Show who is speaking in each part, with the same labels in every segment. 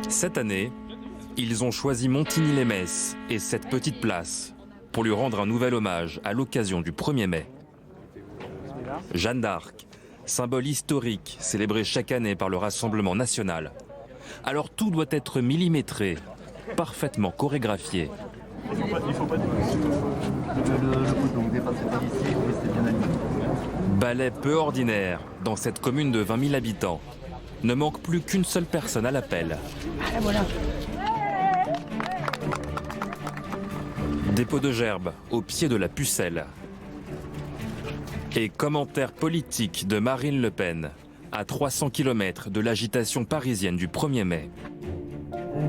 Speaker 1: Cette année, ils ont choisi Montigny-lès-Metz et cette petite place pour lui rendre un nouvel hommage à l'occasion du 1er mai. Jeanne d'Arc, symbole historique célébré chaque année par le Rassemblement national. Alors tout doit être millimétré, parfaitement chorégraphié.
Speaker 2: Il faut pas le poteau, vous dépassez pas d'ici, vous restez bien aligné.
Speaker 1: Ballet peu ordinaire dans cette commune de 20 000 habitants. Ne manque plus qu'une seule personne à l'appel.
Speaker 3: Ah, voilà.
Speaker 1: Dépôt de gerbe au pied de la Pucelle. Et commentaire politique de Marine Le Pen, à 300 km de l'agitation parisienne du 1er mai.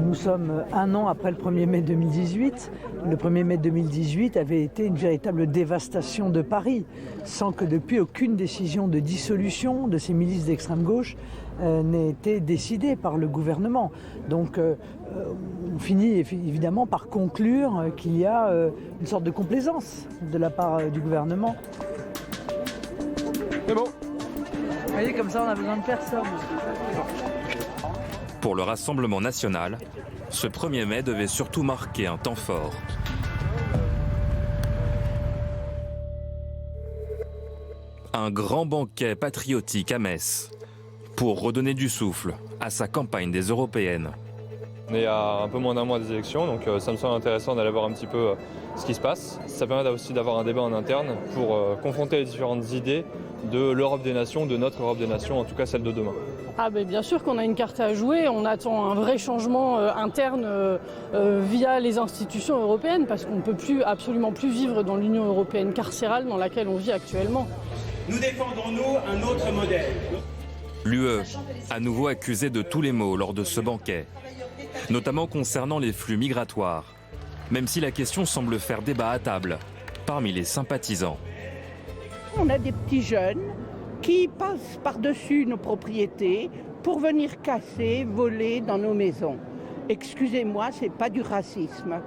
Speaker 3: Nous sommes un an après le 1er mai 2018. Le 1er mai 2018 avait été une véritable dévastation de Paris, sans que depuis aucune décision de dissolution de ces milices d'extrême gauche n'ait été décidée par le gouvernement. Donc on finit évidemment par conclure qu'il y a une sorte de complaisance de la part du gouvernement.
Speaker 4: C'est bon.
Speaker 3: Vous voyez, comme ça on a besoin de personne.
Speaker 1: Pour le Rassemblement national, ce 1er mai devait surtout marquer un temps fort. Un grand banquet patriotique à Metz pour redonner du souffle à sa campagne des européennes.
Speaker 4: On est à un peu moins d'un mois des élections, donc ça me semble intéressant d'aller voir un petit peu ce qui se passe. Ça permet aussi d'avoir un débat en interne pour confronter les différentes idées de l'Europe des nations, de notre Europe des nations, en tout cas celle de demain.
Speaker 5: Ah ben bien sûr qu'on a une carte à jouer, on attend un vrai changement interne via les institutions européennes parce qu'on ne peut absolument plus vivre dans l'Union européenne carcérale dans laquelle on vit actuellement.
Speaker 6: Nous défendons, nous, un autre modèle.
Speaker 1: L'UE, à nouveau accusée de tous les maux lors de ce banquet, notamment concernant les flux migratoires, même si la question semble faire débat à table parmi les sympathisants.
Speaker 7: On a des petits jeunes qui passent par-dessus nos propriétés pour venir casser, voler dans nos maisons. Excusez-moi, c'est pas du racisme.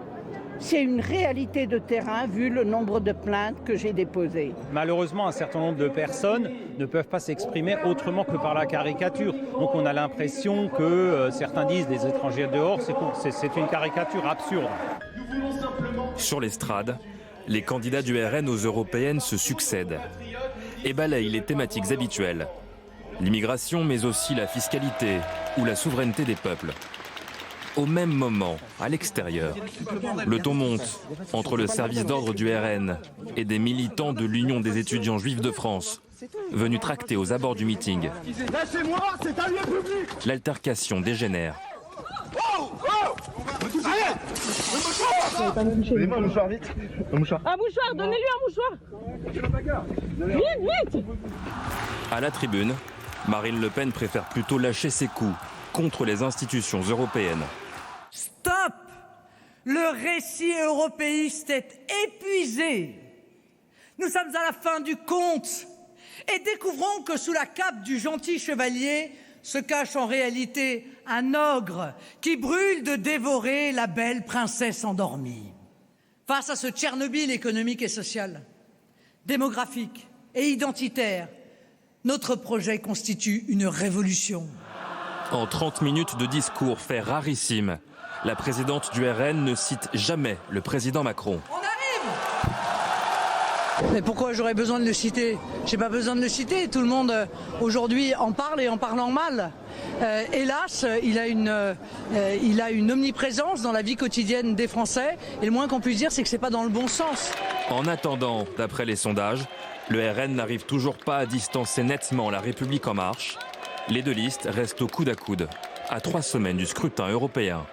Speaker 7: C'est une réalité de terrain vu le nombre de plaintes que j'ai déposées.
Speaker 8: Malheureusement, un certain nombre de personnes ne peuvent pas s'exprimer autrement que par la caricature. Donc on a l'impression que certains disent des étrangers dehors, c'est une caricature absurde.
Speaker 1: Sur l'estrade, les candidats du RN aux européennes se succèdent et balayent les thématiques habituelles. L'immigration, mais aussi la fiscalité ou la souveraineté des peuples. Au même moment, à l'extérieur, le ton monte entre le service d'ordre du RN et des militants de l'Union des étudiants juifs de France, venus tracter aux abords du meeting.
Speaker 6: Laissez-moi, c'est un lieu public.
Speaker 1: L'altercation dégénère.
Speaker 2: Donnez-moi un mouchoir vite. Un mouchoir.
Speaker 5: Un mouchoir, donnez-lui un mouchoir. Vite, vite.
Speaker 1: À la tribune, Marine Le Pen préfère plutôt lâcher ses coups contre les institutions européennes.
Speaker 3: Stop! Le récit européiste est épuisé. Nous sommes à la fin du conte et découvrons que sous la cape du gentil chevalier se cache en réalité un ogre qui brûle de dévorer la belle princesse endormie. Face à ce Tchernobyl économique et social, démographique et identitaire, notre projet constitue une révolution.
Speaker 1: En 30 minutes de discours fait rarissime, la présidente du RN ne cite jamais le président Macron.
Speaker 3: On arrive! Mais pourquoi j'aurais besoin de le citer? J'ai pas besoin de le citer, tout le monde aujourd'hui en parle et en parlant mal. Hélas, il a une omniprésence dans la vie quotidienne des Français et le moins qu'on puisse dire c'est que c'est pas dans le bon sens.
Speaker 1: En attendant, d'après les sondages, le RN n'arrive toujours pas à distancer nettement la République en marche. Les deux listes restent au coude à coude, à 3 semaines du scrutin européen.